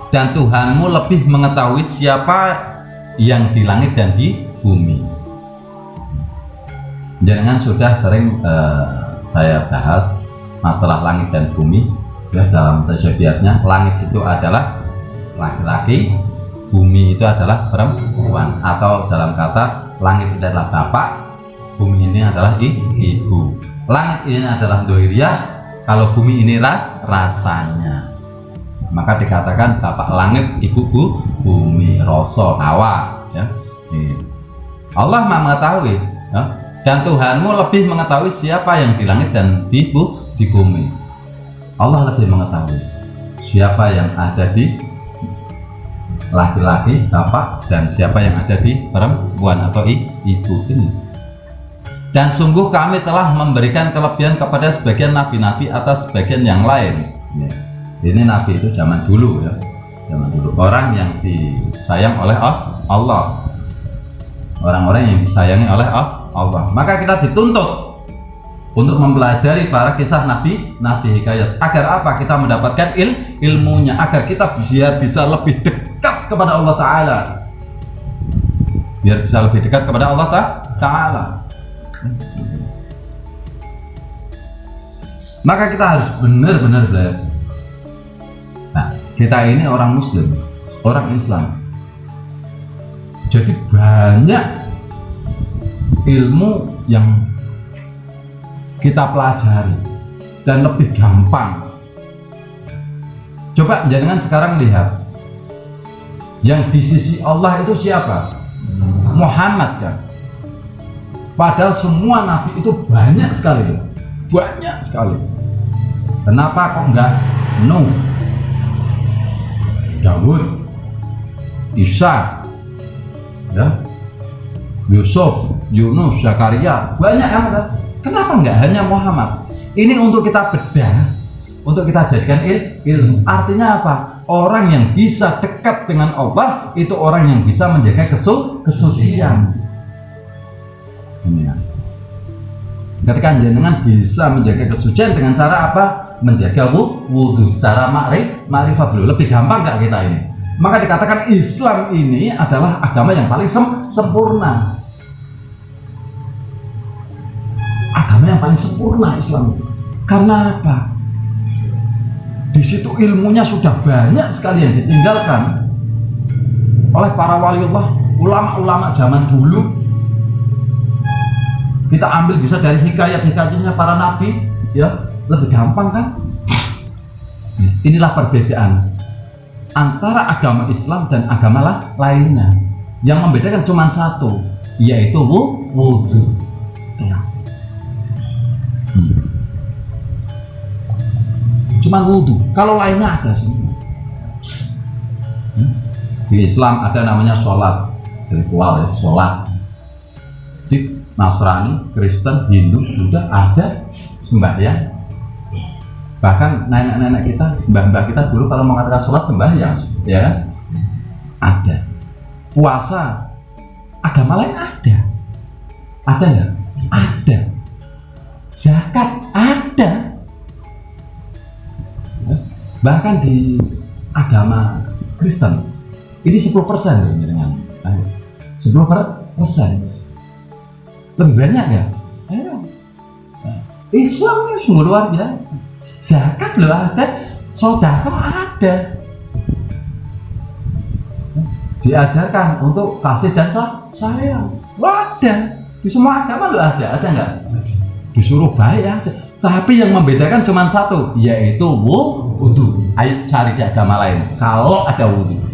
dan Tuhanmu lebih mengetahui siapa yang di langit dan di bumi. Jangan sudah sering saya bahas masalah langit dan bumi ya, dalam tasyabihnya. Langit itu adalah laki-laki, bumi itu adalah perempuan, atau dalam kata langit adalah bapak, bumi ini adalah ibu. Langit ini adalah dohiriyah, kalau bumi ini rasanya. Maka dikatakan bapak langit, ibu bumi, rasa hawa ya. Allah Maha mengetahui ya. Dan Tuhanmu lebih mengetahui siapa yang di langit dan di bumi. Allah lebih mengetahui siapa yang ada di laki-laki, bapak, dan siapa yang ada di perempuan atau ibu ini. Dan sungguh kami telah memberikan kelebihan kepada sebagian nabi-nabi atas sebagian yang lain. Ini nabi itu zaman dulu ya, zaman dulu, orang yang disayang oleh Allah, orang-orang yang disayangi oleh Allah. Maka kita dituntut untuk mempelajari para kisah nabi hikayat. Agar apa? Kita mendapatkan ilmunya, agar kita bisa lebih dekat kepada Allah Ta'ala, biar bisa lebih dekat kepada Allah Ta'ala. Maka kita harus benar-benar belajar. Nah, kita ini orang Muslim, orang Islam, jadi banyak ilmu yang kita pelajari dan lebih gampang. Coba jangan sekarang lihat yang di sisi Allah itu siapa? Muhammad kan. Padahal semua nabi itu banyak sekali, banyak sekali. Kenapa kok enggak Nuh, Daud, Isa, ya, Yusuf, Yunus, Zakaria, banyak kan? Kenapa enggak hanya Muhammad? Ini untuk kita bedah, untuk kita jadikan ilmu. Artinya apa? Orang yang bisa dekat dengan Allah itu orang yang bisa menjaga kesucian. Ini. Ketika jenengan bisa menjaga kesucian dengan cara apa? Menjaga wudhu secara ma'rifat dulu. Lebih gampang nggak kita ini? Maka dikatakan Islam ini adalah agama yang paling sempurna. Agama yang paling sempurna Islam. Karena apa? Di situ ilmunya sudah banyak sekali yang ditinggalkan oleh para waliullah, ulama-ulama zaman dulu. Kita ambil bisa dari hikayat-hikayatnya para nabi, ya. Lebih gampang kan? Inilah perbedaan antara agama Islam dan agama lainnya. Yang membedakan cuma satu, yaitu wudhu. Cuma wudhu. Kalau lainnya ada semua. Di Islam ada namanya sholat, ritual ya, sholat. Di Nasrani, Kristen, Hindu, Buddha ada sembahyang. Bahkan nenek-nenek kita, mbah-mbah kita dulu kalau mengatakan sholat sembahyang, ya kan? Ada. Puasa, agama lain ada. Ada nggak? Ada. Zakat ada. Bahkan di agama Kristen ini 10% loh, dengan 10%. Lebih banyak ya? Ayo. Islam ini sungguh luar biasa. Zakat loh ada, sedekah ada. Diajarkan untuk kasih dan sayang. Ada. Di semua agama loh ada nggak? Disuruh baik ada. Tapi yang membedakan cuma satu, yaitu wudhu. Ayo cari di agama lain kalau ada wudhu.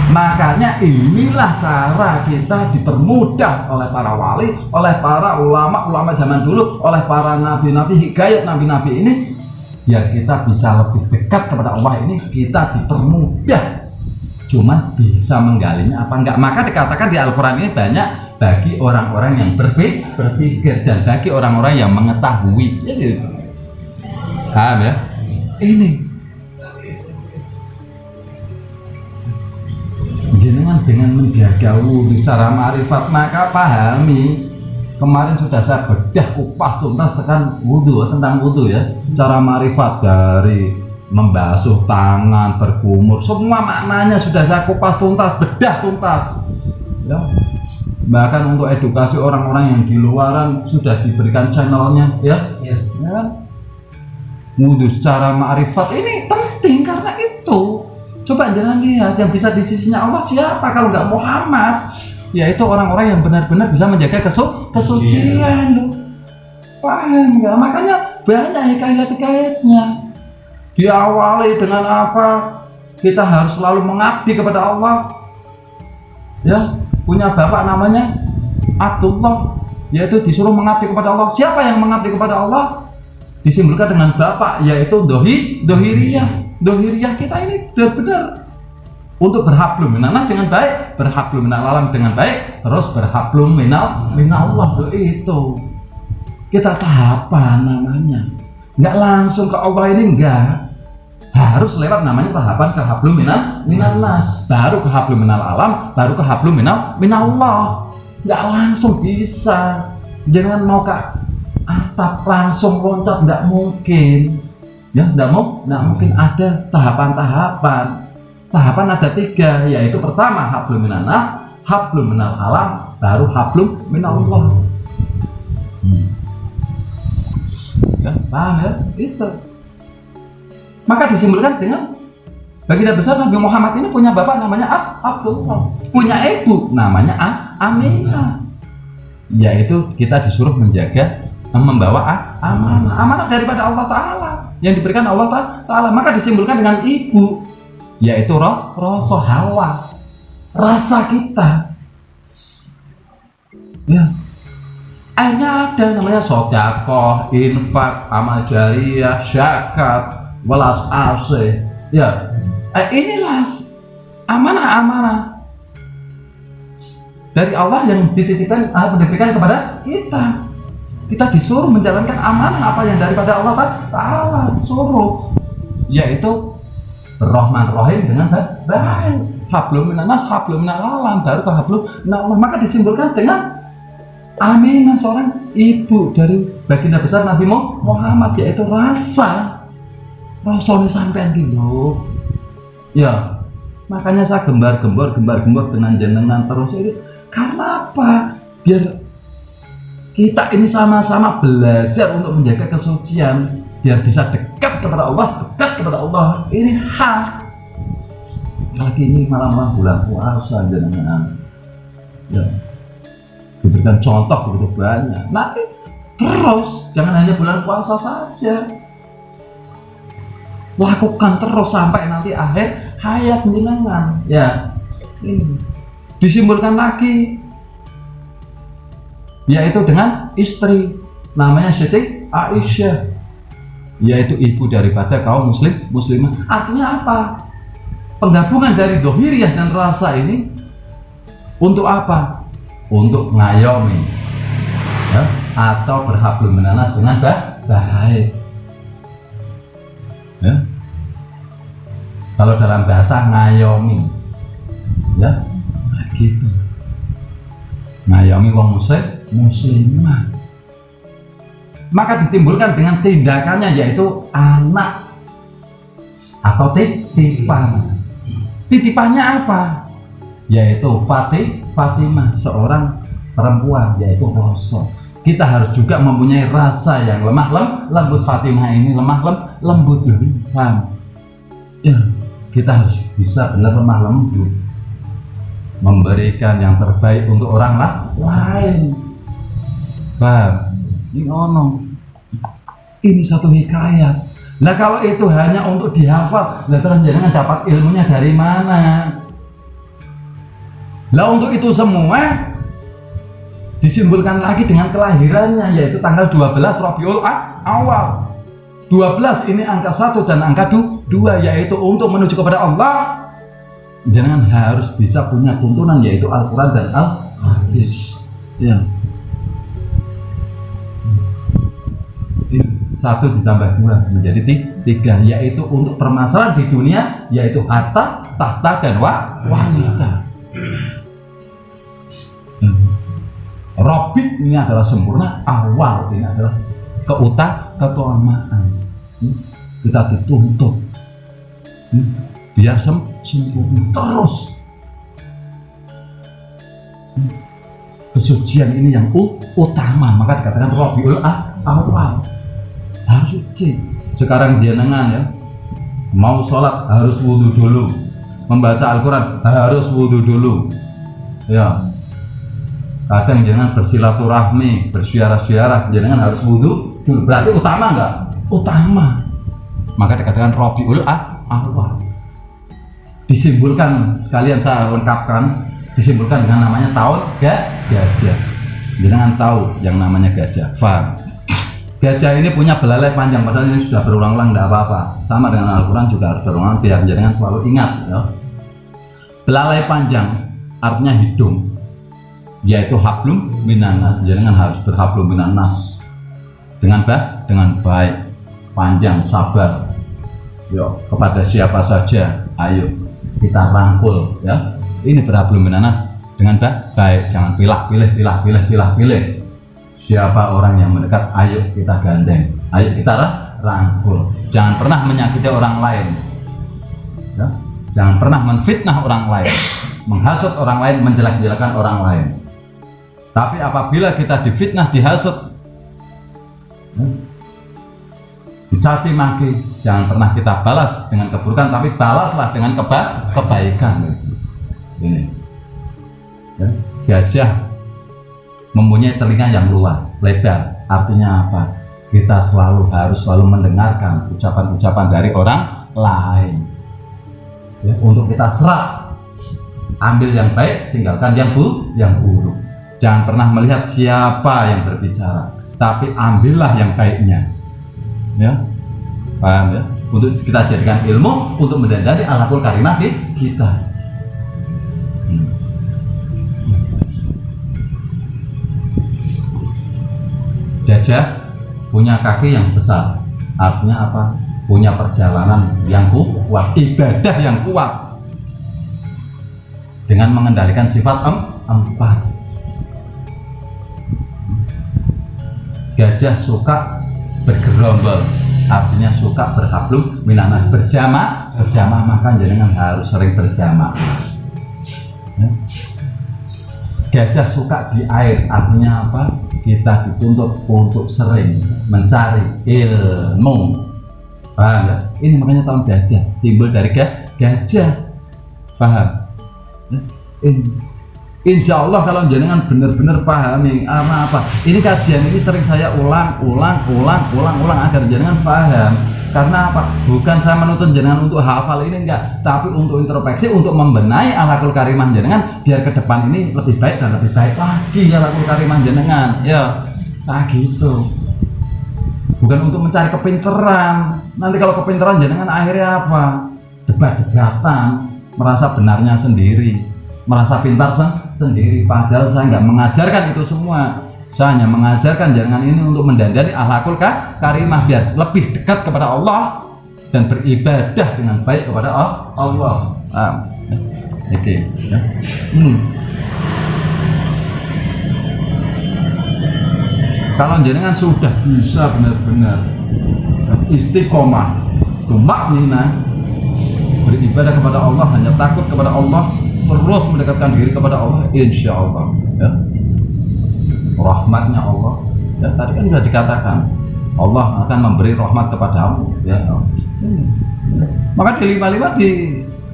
Makanya inilah cara kita dipermudah oleh para wali, oleh para ulama zaman dulu, oleh para nabi-nabi hikayat, nabi-nabi ini, biar kita bisa lebih dekat kepada Allah ini, kita dipermudah. Cuman bisa menggalinya apa enggak. Maka dikatakan di Al-Quran ini banyak bagi orang-orang yang berpikir dan bagi orang-orang yang mengetahui. Paham ya? Ini jenengan dengan menjaga wudhu secara ma'rifat, maka pahami. Kemarin sudah saya bedah kupas tuntas tentang wudhu ya, cara ma'rifat dari membasuh tangan, berkumur, semua maknanya sudah saya kupas tuntas, bedah tuntas. Ya. Bahkan untuk edukasi orang-orang yang di luaran sudah diberikan channelnya, ya. Ya kan? Wudhu secara ma'rifat ini penting karena itu. Coba jangan lihat yang bisa di sisinya Allah siapa kalau nggak Muhammad, yaitu orang-orang yang benar-benar bisa menjaga kesucian. Paham nggak? Makanya banyak hikayat-hikayatnya. Diawali dengan apa? Kita harus selalu mengabdi kepada Allah. Ya, punya bapak namanya Abdullah, yaitu disuruh mengabdi kepada Allah. Siapa yang mengabdi kepada Allah? Disimbolkan dengan bapak, yaitu dohiriyah. Dohiriyah kita ini benar-benar untuk berhablum minanas dengan baik, berhablum minal alam dengan baik, terus berhablum minallah. Itu kita tahapan namanya, nggak langsung ke Allah ini, enggak, harus lewat namanya tahapan ke hablum minanas, baru ke hablum minal alam, baru ke hablum minallah. Nggak langsung bisa. Jangan mau ke atap langsung loncat, nggak mungkin. Ya, nggak mungkin. Ada tahapan-tahapan. Tahapan ada 3, yaitu pertama hablum minanas, hablum minal alam, baru hablum minallah. Ya, paham ya? Itu. Maka disimbolkan dengan baginda besar Nabi Muhammad ini punya bapak namanya Abdullah, punya ibu namanya Aminah. Yaitu kita disuruh menjaga, membawa amanah daripada Allah Ta'ala yang diberikan Allah Ta'ala. Maka disimbolkan dengan ibu, yaitu rasa Hawa, rasa kita. Ya, akhirnya ada namanya sedekah, infak, amal jariyah, zakat, welas asih. Ya, inilah amanah-amanah dari Allah yang diberikan kepada kita. Kita disuruh menjalankan amanah apa yang daripada Allah Ta'ala suruh, yaitu Rahman Rahim dengan baik. Hablum minanas, hablum minal alam, baru ke hablum minallah. Maka disimbolkan dengan Aminah, seorang ibu dari baginda besar Nabi Muhammad, yaitu rasanya sampean gitu. Ya, makanya saya gembar-gembor dengan jenengan terus ini. Karena apa? Biar kita ini sama-sama belajar untuk menjaga kesucian, biar bisa dekat kepada Allah, ini hak. Lagi ini malam bulan puasa jenengan, ya, berikan contoh begitu banyak. Nanti terus, jangan hanya bulan puasa saja, lakukan terus sampai nanti akhir hayat jenengan. Ya, ini disimbolkan lagi, yaitu dengan istri namanya Siti Aisyah, yaitu ibu daripada kaum muslimah. Artinya apa? Penggabungan dari dohiriyah dan rasa ini untuk apa? Untuk ngayomi, ya, atau berhablum minanas dengan baik. Ya. Kalau dalam bahasa ngayomi, ya, gitu. Ngayomi wong muslimah. Maka ditimbulkan dengan tindakannya, yaitu anak atau titipan. Titipannya apa? Yaitu Fatimah, seorang perempuan, yaitu Rasul. Kita harus juga mempunyai rasa yang lemah lembut. Fatimah ini lemah lembut, paham? Ya, kita harus bisa benar lemah lembut, memberikan yang terbaik untuk orang lain. Paham? Ini satu hikayat. Nah, kalau itu hanya untuk dihafal, lah terus jangan dapat ilmunya dari mana? Lah, untuk itu semua disimbolkan lagi dengan kelahirannya, yaitu tanggal 12 Rabiul Awal. 12 ini angka 1 dan angka 2, yaitu untuk menuju kepada Allah. Jangan harus bisa punya tuntunan, yaitu Al-Quran dan Al-Hadis. Ya. 1 ditambah 2 menjadi 3, yaitu untuk permasalahan di dunia, yaitu harta, tahta, dan wanita. Robik ini adalah sempurna, awal ini adalah keutamaan. Kita dituntut biar sempurna terus. Kesucian ini yang utama, maka dikatakan Rabiul Awal harus suci. Sekarang jenengan ya mau sholat harus wudhu dulu, membaca Al-Quran harus wudhu dulu ya. Kadang jangan bersilaturahmi, bersiarah-siarah, jangan harus wudhu dulu. Berarti utama enggak? Utama. Maka dikatakan Rabiul Awal. Disimbolkan, sekalian saya lengkapkan, disimbolkan dengan namanya tahun gajah. Jangan tahu yang namanya gajah. Faham? Gajah ini punya belalai panjang, padahal ini sudah berulang-ulang, tidak apa-apa. Sama dengan Al-Quran juga harus berulang, biar jangan selalu ingat ya. Belalai panjang artinya hidung, yaitu hablum minannas. Jangan harus berhablum minannas dengan baik, panjang, sabar yo kepada siapa saja. Ayo kita rangkul ya, ini berhablum minannas dengan baik, jangan pilih. Siapa orang yang mendekat, ayo kita gandeng, ayo kita rangkul. Jangan pernah menyakiti orang lain ya. Jangan pernah menfitnah orang lain, menghasut orang lain, menjelek-jelekan orang lain. Tapi apabila kita difitnah, dihasut, dicaci maki, jangan pernah kita balas dengan keburukan, tapi balaslah dengan kebaikan. Ini ya. Gajah mempunyai telinga yang luas, lebar. Artinya apa? Kita harus selalu mendengarkan ucapan-ucapan dari orang lain ya, untuk kita serap, ambil yang baik, tinggalkan yang buruk. Jangan pernah melihat siapa yang berbicara, tapi ambillah yang baiknya ya. Paham ya? Untuk kita jadikan ilmu untuk mendandani akhlakul karimah di kita. Gajah punya kaki yang besar, artinya apa? Punya perjalanan yang kuat, ibadah yang kuat, dengan mengendalikan sifat empat. Gajah suka bergerombol, artinya suka berhablum minannas, berjamaah, maka jangan harus sering berjamaah ya. Gajah suka di air, artinya apa? Kita dituntut untuk sering mencari ilmu. Paham ya? Ini makanya tahun gajah, simbol dari gajah. Paham? Insya Allah kalau jenengan benar-benar pahami apa ini, kajian ini sering saya ulang agar jenengan paham. Karena apa? Bukan saya menuntut jenengan untuk hafal ini, enggak, tapi untuk introspeksi, untuk membenahi akhlakul karimah jenengan biar ke depan ini lebih baik dan lebih baik lagi akhlakul karimah jenengan ya. Nah gitu. Bukan untuk mencari kepinteran. Nanti kalau kepinteran jenengan akhirnya apa? Debat-debatan, merasa benarnya sendiri, merasa pintar sendiri. Padahal saya nggak mengajarkan itu semua. Saya hanya mengajarkan jangan ini untuk mendandani akhlakul karimah biar lebih dekat kepada Allah dan beribadah dengan baik kepada Allah. Oke. Ya. Kalau jenengan sudah bisa benar-benar istiqomah, tumakninah, beribadah kepada Allah, hanya takut kepada Allah, terus mendekatkan diri kepada Allah, insya Allah ya, rahmatnya Allah ya, tadi kan sudah dikatakan Allah akan memberi rahmat kepadamu ya. Maka di 55 di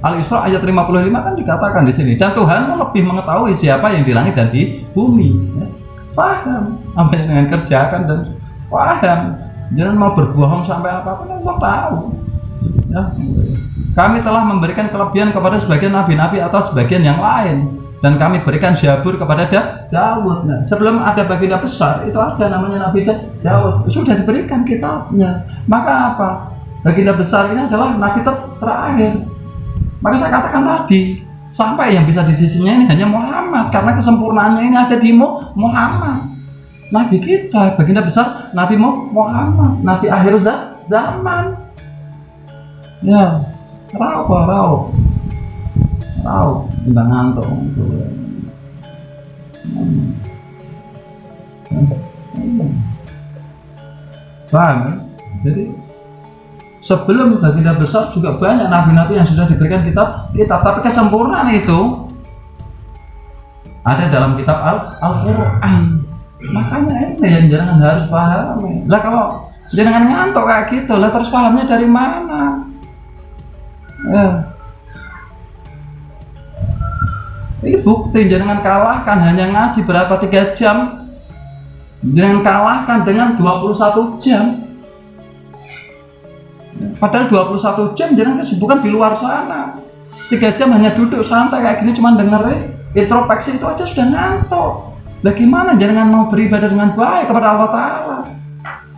Al-Isra ayat 55 kan dikatakan di sini, dan Tuhan lebih mengetahui siapa yang di langit dan di bumi ya. Paham apa yang dengan kerjakan dan paham, jangan mau berbohong sampai apapun, Allah tahu ya. Kami telah memberikan kelebihan kepada sebagian nabi-nabi atau sebagian yang lain, dan kami berikan Zabur kepada Daud. Nah, sebelum ada baginda besar itu ada namanya Nabi Daud, sudah diberikan kitabnya. Maka apa? Baginda besar ini adalah nabi terakhir. Maka saya katakan tadi, sampai yang bisa di sisinya ini hanya Muhammad, karena kesempurnaannya ini ada di Muhammad. Nabi kita, baginda besar Nabi Muhammad, Nabi akhir zaman. Ya, rau timbang ngantuk. Paham? Jadi Sebelum baginda besar juga banyak nabi-nabi yang sudah diberikan kitab, tapi kesempurnaan itu ada dalam kitab Al-Quran. Makanya ini yang jangan harus paham. Lah kalau jangan ngantuk kayak gitu, lah terus pahamnya dari mana? Ya. Ini bukti jangan kalahkan hanya ngaji berapa 3 jam. Jangan kalahkan dengan 21 jam. Padahal 21 jam jangan kesibukan di luar sana. 3 jam hanya duduk santai kayak gini cuma dengerin introspeksi itu aja sudah ngantuk. Lah gimana jangan mau beribadah dengan baik kepada Allah Ta'ala?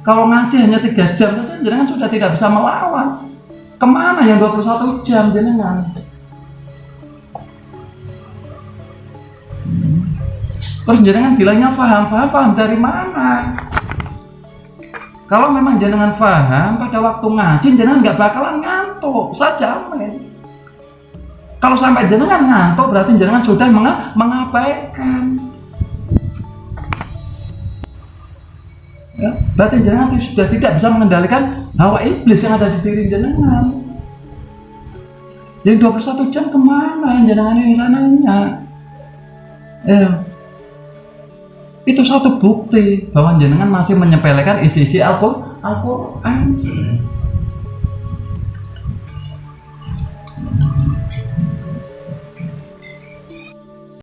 Kalau ngaji hanya 3 jam saja jangan sudah tidak bisa melawan. Kemana yang 21 jam jangan? Terus jenengan bilangnya paham dari mana? Kalau memang jenengan paham pada waktu ngaji jenengan nggak bakalan ngantuk, saya jamin. Kalau sampai jenengan ngantuk berarti jenengan sudah mengabaikan. Ya, berarti jenengan sudah tidak bisa mengendalikan hawa iblis yang ada di diri jenengan. Yang 21 jam kemana yang jenengan ini sananya? Itu satu bukti bahwa jenengan masih menyepelekan isi-isi Al-Quran.